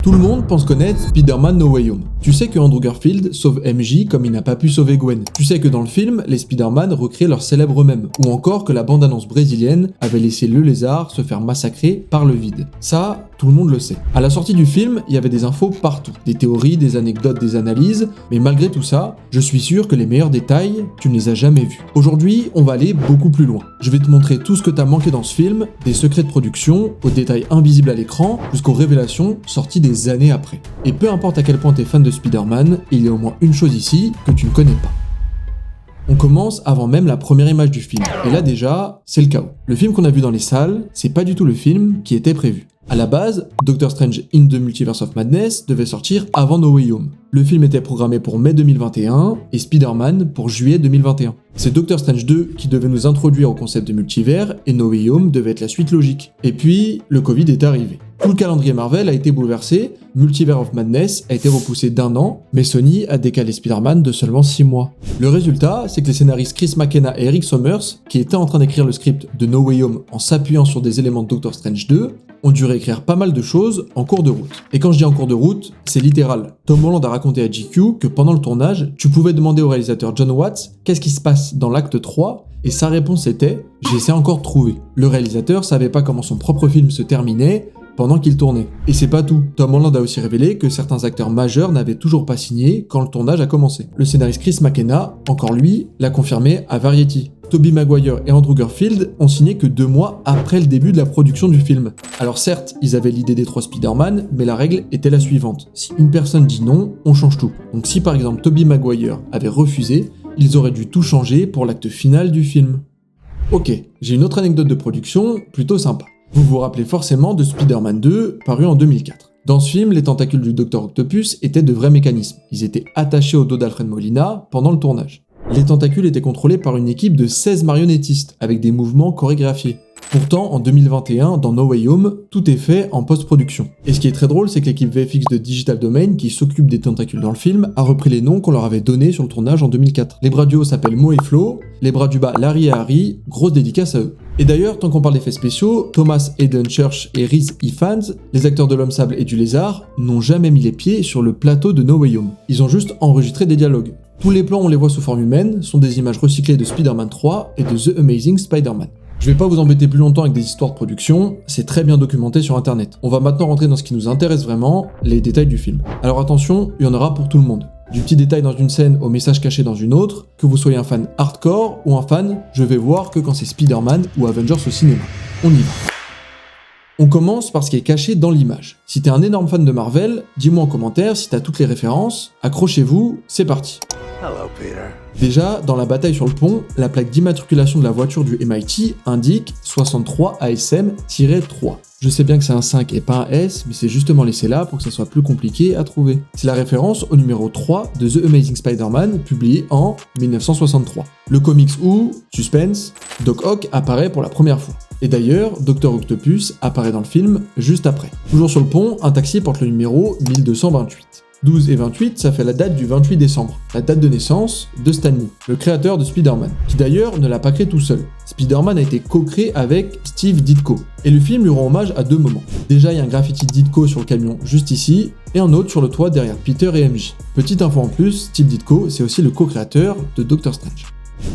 Tout le monde pense connaître Spider-Man No Way Home. Tu sais que Andrew Garfield sauve MJ comme il n'a pas pu sauver Gwen. Tu sais que dans le film, les Spider-Man recréent leur célèbre mème. Ou encore que la bande-annonce brésilienne avait laissé le lézard se faire massacrer par le vide. Ça, tout le monde le sait. À la sortie du film, il y avait des infos partout. Des théories, des anecdotes, des analyses. Mais malgré tout ça, je suis sûr que les meilleurs détails, tu ne les as jamais vus. Aujourd'hui, on va aller beaucoup plus loin. Je vais te montrer tout ce que t'as manqué dans ce film, des secrets de production, aux détails invisibles à l'écran, jusqu'aux révélations sorties des années après. Et peu importe à quel point t'es fan de Spider-Man, il y a au moins une chose ici que tu ne connais pas. On commence avant même la première image du film. Et là déjà, c'est le chaos. Le film qu'on a vu dans les salles, c'est pas du tout le film qui était prévu. À la base, Doctor Strange in the Multiverse of Madness devait sortir avant No Way Home. Le film était programmé pour mai 2021 et Spider-Man pour juillet 2021. C'est Doctor Strange 2 qui devait nous introduire au concept de multivers et No Way Home devait être la suite logique. Et puis, le Covid est arrivé. Tout le calendrier Marvel a été bouleversé, Multiverse of Madness a été repoussé d'1 an, mais Sony a décalé Spider-Man de seulement 6 mois. Le résultat, c'est que les scénaristes Chris McKenna et Eric Sommers, qui étaient en train d'écrire le script de No Way Home en s'appuyant sur des éléments de Doctor Strange 2, ont dû réécrire pas mal de choses en cours de route. Et quand je dis en cours de route, c'est littéral. Tom Holland a raconté à GQ que pendant le tournage, tu pouvais demander au réalisateur John Watts qu'est-ce qui se passe dans l'acte 3, et sa réponse était « j'essaie encore de trouver ». Le réalisateur savait pas comment son propre film se terminait pendant qu'il tournait. Et c'est pas tout. Tom Holland a aussi révélé que certains acteurs majeurs n'avaient toujours pas signé quand le tournage a commencé. Le scénariste Chris McKenna, encore lui, l'a confirmé à Variety. Tobey Maguire et Andrew Garfield ont signé que 2 mois après le début de la production du film. Alors certes, ils avaient l'idée des 3 Spider-Man, mais la règle était la suivante. Si une personne dit non, on change tout. Donc si par exemple Tobey Maguire avait refusé, ils auraient dû tout changer pour l'acte final du film. Ok, j'ai une autre anecdote de production, plutôt sympa. Vous vous rappelez forcément de Spider-Man 2, paru en 2004. Dans ce film, les tentacules du Dr Octopus étaient de vrais mécanismes. Ils étaient attachés au dos d'Alfred Molina pendant le tournage. Les tentacules étaient contrôlés par une équipe de 16 marionnettistes, avec des mouvements chorégraphiés. Pourtant, en 2021, dans No Way Home, tout est fait en post-production. Et ce qui est très drôle, c'est que l'équipe VFX de Digital Domain, qui s'occupe des tentacules dans le film, a repris les noms qu'on leur avait donnés sur le tournage en 2004. Les bras du haut s'appellent Mo et Flo, les bras du bas Larry et Harry, grosse dédicace à eux. Et d'ailleurs, tant qu'on parle d'effets spéciaux, Thomas Hayden Church et Rhys Ifans, les acteurs de l'Homme Sable et du Lézard, n'ont jamais mis les pieds sur le plateau de No Way Home. Ils ont juste enregistré des dialogues. Tous les plans où on les voit sous forme humaine sont des images recyclées de Spider-Man 3 et de The Amazing Spider-Man. Je vais pas vous embêter plus longtemps avec des histoires de production, c'est très bien documenté sur internet. On va maintenant rentrer dans ce qui nous intéresse vraiment, les détails du film. Alors attention, il y en aura pour tout le monde. Du petit détail dans une scène au message caché dans une autre, que vous soyez un fan hardcore ou un fan je vais voir que quand c'est Spider-Man ou Avengers au cinéma. On y va. On commence par ce qui est caché dans l'image. Si t'es un énorme fan de Marvel, dis-moi en commentaire si t'as toutes les références, accrochez-vous, c'est parti. Hello, Peter. Déjà, dans la bataille sur le pont, la plaque d'immatriculation de la voiture du MIT indique 63 ASM-3. Je sais bien que c'est un 5 et pas un S, mais c'est justement laissé là pour que ça soit plus compliqué à trouver. C'est la référence au numéro 3 de The Amazing Spider-Man, publié en 1963. Le comics où, suspense, Doc Ock apparaît pour la première fois. Et d'ailleurs, Dr Octopus apparaît dans le film juste après. Toujours sur le pont, un taxi porte le numéro 1228. 12 et 28, ça fait la date du 28 décembre, la date de naissance de Stan Lee, le créateur de Spider-Man, qui d'ailleurs ne l'a pas créé tout seul. Spider-Man a été co-créé avec Steve Ditko, et le film lui rend hommage à 2 moments. Déjà, il y a un graffiti Ditko sur le camion juste ici, et un autre sur le toit derrière Peter et MJ. Petite info en plus, Steve Ditko, c'est aussi le co-créateur de Doctor Strange.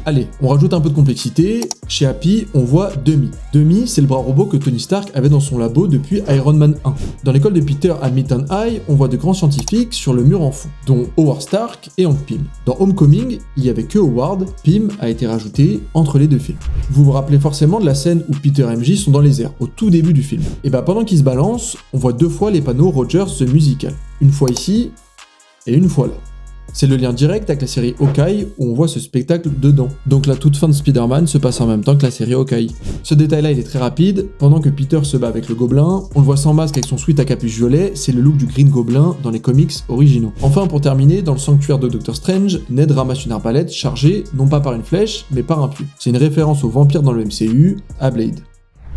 Allez, on rajoute un peu de complexité. Chez Happy, on voit Demi. Demi, c'est le bras robot que Tony Stark avait dans son labo depuis Iron Man 1. Dans l'école de Peter à Midtown High, on voit de grands scientifiques sur le mur en fond, dont Howard Stark et Hank Pym. Dans Homecoming, il n'y avait que Howard, Pym a été rajouté entre les 2 films. Vous vous rappelez forcément de la scène où Peter et MJ sont dans les airs, au tout début du film. Et bah pendant qu'ils se balancent, on voit 2 fois les panneaux Rogers The Musical. Une fois ici, et une fois là. C'est le lien direct avec la série Hawkeye où on voit ce spectacle dedans. Donc la toute fin de Spider-Man se passe en même temps que la série Hawkeye. Ce détail-là il est très rapide, pendant que Peter se bat avec le gobelin, on le voit sans masque avec son sweat à capuche violet, c'est le look du Green Goblin dans les comics originaux. Enfin pour terminer, dans le sanctuaire de Doctor Strange, Ned ramasse une arbalète chargée non pas par une flèche, mais par un pieu. C'est une référence aux vampires dans le MCU, à Blade.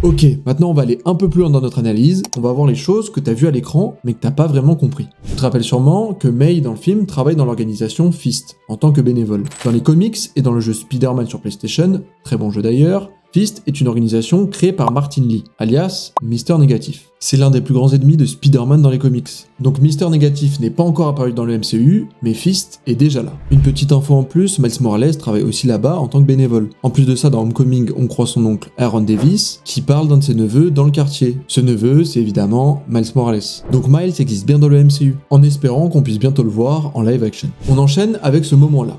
Ok, maintenant on va aller un peu plus loin dans notre analyse, on va voir les choses que t'as vues à l'écran mais que t'as pas vraiment compris. Tu te rappelles sûrement que May dans le film travaille dans l'organisation Fist, en tant que bénévole. Dans les comics et dans le jeu Spider-Man sur PlayStation, très bon jeu d'ailleurs, Fist est une organisation créée par Martin Lee, alias Mister Négatif. C'est l'un des plus grands ennemis de Spider-Man dans les comics. Donc Mister Négatif n'est pas encore apparu dans le MCU, mais Fist est déjà là. Une petite info en plus, Miles Morales travaille aussi là-bas en tant que bénévole. En plus de ça, dans Homecoming, on croit son oncle Aaron Davis, qui parle d'un de ses neveux dans le quartier. Ce neveu, c'est évidemment Miles Morales. Donc Miles existe bien dans le MCU, en espérant qu'on puisse bientôt le voir en live action. On enchaîne avec ce moment-là.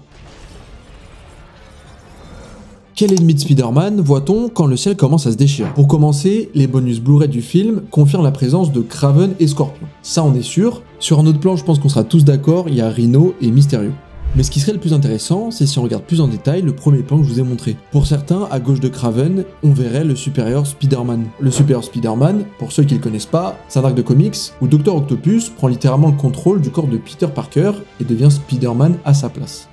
Quel ennemi de Spider-Man voit-on quand le ciel commence à se déchirer? Pour commencer, les bonus Blu-ray du film confirment la présence de Kraven et Scorpion. Ça on est sûr. Sur un autre plan, je pense qu'on sera tous d'accord, il y a Rhino et Mysterio. Mais ce qui serait le plus intéressant, c'est si on regarde plus en détail le premier plan que je vous ai montré. Pour certains, à gauche de Kraven, on verrait le supérieur Spider-Man. Le supérieur Spider-Man, pour ceux qui le connaissent pas, c'est un arc de comics où Dr Octopus prend littéralement le contrôle du corps de Peter Parker et devient Spider-Man à sa place.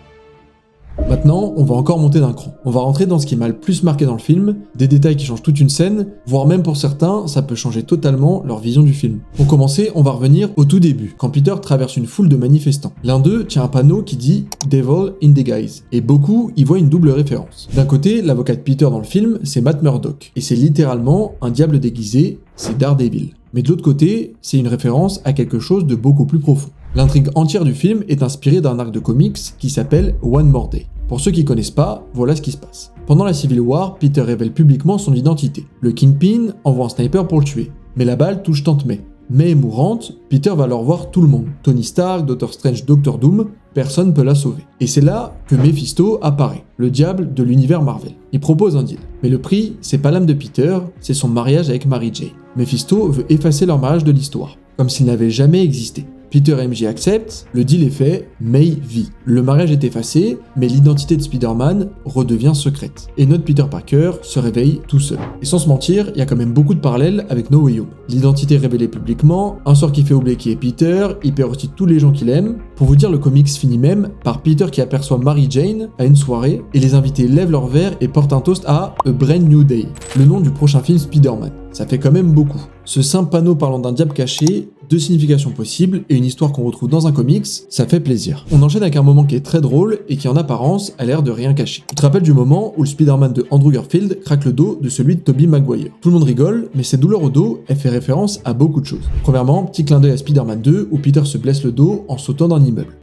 Maintenant, on va encore monter d'un cran. On va rentrer dans ce qui m'a le plus marqué dans le film, des détails qui changent toute une scène, voire même pour certains, ça peut changer totalement leur vision du film. Pour commencer, on va revenir au tout début, quand Peter traverse une foule de manifestants. L'un d'eux tient un panneau qui dit « Devil in disguise » et beaucoup y voient une double référence. D'un côté, l'avocat de Peter dans le film, c'est Matt Murdock, et c'est littéralement un diable déguisé, c'est Daredevil. Mais de l'autre côté, c'est une référence à quelque chose de beaucoup plus profond. L'intrigue entière du film est inspirée d'un arc de comics qui s'appelle One More Day. Pour ceux qui connaissent pas, voilà ce qui se passe. Pendant la Civil War, Peter révèle publiquement son identité. Le Kingpin envoie un sniper pour le tuer, mais la balle touche Tante May. May est mourante, Peter va alors voir tout le monde. Tony Stark, Doctor Strange, Doctor Doom, personne peut la sauver. Et c'est là que Mephisto apparaît, le diable de l'univers Marvel. Il propose un deal. Mais le prix, c'est pas l'âme de Peter, c'est son mariage avec Mary Jane. Mephisto veut effacer leur mariage de l'histoire, comme s'il n'avait jamais existé. Peter et MJ acceptent, le deal est fait, May vit. Le mariage est effacé, mais l'identité de Spider-Man redevient secrète. Et notre Peter Parker se réveille tout seul. Et sans se mentir, il y a quand même beaucoup de parallèles avec No Way Home. L'identité révélée publiquement, un sort qui fait oublier qui est Peter, il perd aussi tous les gens qu'il aime. Pour vous dire, le comics finit même par Peter qui aperçoit Mary Jane à une soirée, et les invités lèvent leur verre et portent un toast à A Brand New Day, le nom du prochain film Spider-Man. Ça fait quand même beaucoup. Ce simple panneau parlant d'un diable caché, deux significations possibles et une histoire qu'on retrouve dans un comics, ça fait plaisir. On enchaîne avec un moment qui est très drôle et qui en apparence a l'air de rien cacher. Tu te rappelles du moment où le Spider-Man de Andrew Garfield craque le dos de celui de Tobey Maguire. Tout le monde rigole, mais cette douleur au dos, elle fait référence à beaucoup de choses. Premièrement, petit clin d'œil à Spider-Man 2 où Peter se blesse le dos en sautant d'un immeuble.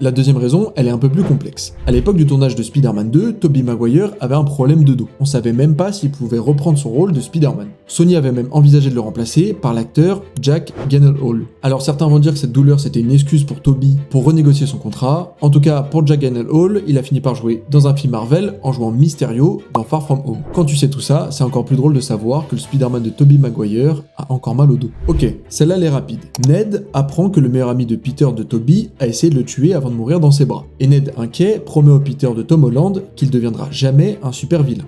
La deuxième raison, elle est un peu plus complexe. À l'époque du tournage de Spider-Man 2, Tobey Maguire avait un problème de dos. On savait même pas s'il pouvait reprendre son rôle de Spider-Man. Sony avait même envisagé de le remplacer par l'acteur Jack Gyllenhaal. Alors certains vont dire que cette douleur c'était une excuse pour Tobey pour renégocier son contrat. En tout cas, pour Jack Gyllenhaal, il a fini par jouer dans un film Marvel en jouant Mysterio dans Far From Home. Quand tu sais tout ça, c'est encore plus drôle de savoir que le Spider-Man de Tobey Maguire a encore mal au dos. Ok, celle-là elle est rapide. Ned apprend que le meilleur ami de Peter de Tobey a essayé de le tuer avant de mourir dans ses bras. Et Ned, inquiet, promet au Peter de Tom Holland qu'il deviendra jamais un super vilain.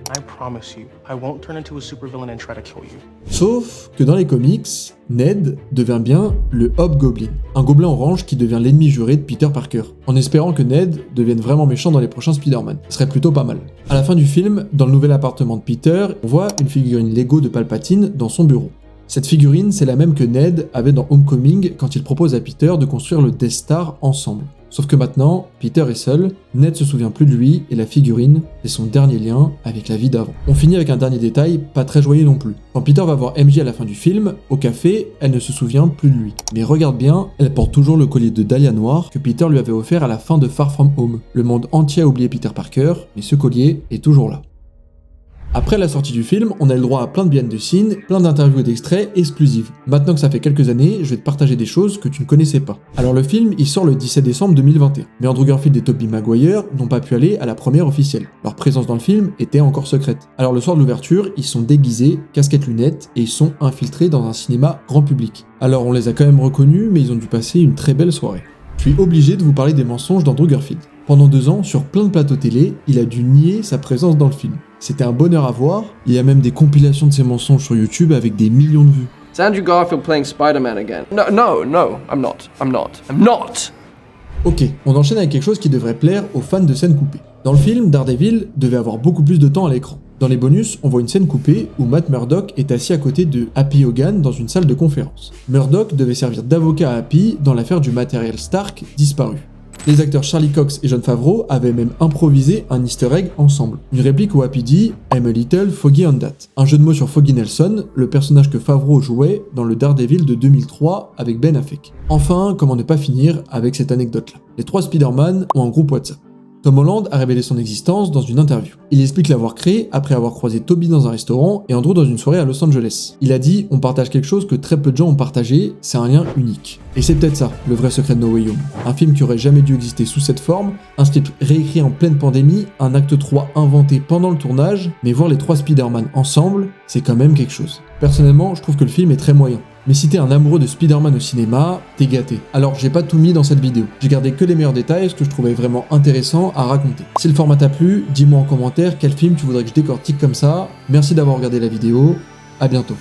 Sauf que dans les comics, Ned devient bien le Hobgoblin, un gobelin orange qui devient l'ennemi juré de Peter Parker, en espérant que Ned devienne vraiment méchant dans les prochains Spider-Man. Ce serait plutôt pas mal. À la fin du film, dans le nouvel appartement de Peter, on voit une figurine Lego de Palpatine dans son bureau. Cette figurine, c'est la même que Ned avait dans Homecoming quand il propose à Peter de construire le Death Star ensemble. Sauf que maintenant, Peter est seul, Ned se souvient plus de lui et la figurine est son dernier lien avec la vie d'avant. On finit avec un dernier détail, pas très joyeux non plus. Quand Peter va voir MJ à la fin du film, au café, elle ne se souvient plus de lui. Mais regarde bien, elle porte toujours le collier de Dahlia noir que Peter lui avait offert à la fin de Far From Home. Le monde entier a oublié Peter Parker, mais ce collier est toujours là. Après la sortie du film, on a le droit à plein de behind the scenes, plein d'interviews et d'extraits exclusifs. Maintenant que ça fait quelques années, je vais te partager des choses que tu ne connaissais pas. Alors le film, il sort le 17 décembre 2021, mais Andrew Garfield et Tobey Maguire n'ont pas pu aller à la première officielle. Leur présence dans le film était encore secrète. Alors le soir de l'ouverture, ils sont déguisés, casquettes lunettes, et ils sont infiltrés dans un cinéma grand public. Alors on les a quand même reconnus, mais ils ont dû passer une très belle soirée. Je suis obligé de vous parler des mensonges d'Andrew Garfield. Pendant 2 ans, sur plein de plateaux télé, il a dû nier sa présence dans le film. C'était un bonheur à voir, il y a même des compilations de ses mensonges sur YouTube avec des millions de vues. It's Andrew Garfield playing Spider-Man again. No, I'm not. Ok, on enchaîne avec quelque chose qui devrait plaire aux fans de scènes coupées. Dans le film, Daredevil devait avoir beaucoup plus de temps à l'écran. Dans les bonus, on voit une scène coupée où Matt Murdock est assis à côté de Happy Hogan dans une salle de conférence. Murdock devait servir d'avocat à Happy dans l'affaire du matériel Stark disparu. Les acteurs Charlie Cox et Jon Favreau avaient même improvisé un easter egg ensemble. Une réplique où Happy dit « I'm a little foggy on that ». Un jeu de mots sur Foggy Nelson, le personnage que Favreau jouait dans le Daredevil de 2003 avec Ben Affleck. Enfin, comment ne pas finir avec cette anecdote-là. Les 3 Spider-Man ont un groupe WhatsApp. Tom Holland a révélé son existence dans une interview. Il explique l'avoir créé après avoir croisé Toby dans un restaurant et Andrew dans une soirée à Los Angeles. Il a dit « On partage quelque chose que très peu de gens ont partagé, c'est un lien unique ». Et c'est peut-être ça, le vrai secret de No Way Home. Un film qui aurait jamais dû exister sous cette forme, un script réécrit en pleine pandémie, un acte 3 inventé pendant le tournage, mais voir les 3 Spider-Man ensemble, c'est quand même quelque chose. Personnellement, je trouve que le film est très moyen. Mais si t'es un amoureux de Spider-Man au cinéma, t'es gâté. Alors j'ai pas tout mis dans cette vidéo, j'ai gardé que les meilleurs détails, ce que je trouvais vraiment intéressant à raconter. Si le format t'a plu, dis-moi en commentaire quel film tu voudrais que je décortique comme ça. Merci d'avoir regardé la vidéo, à bientôt.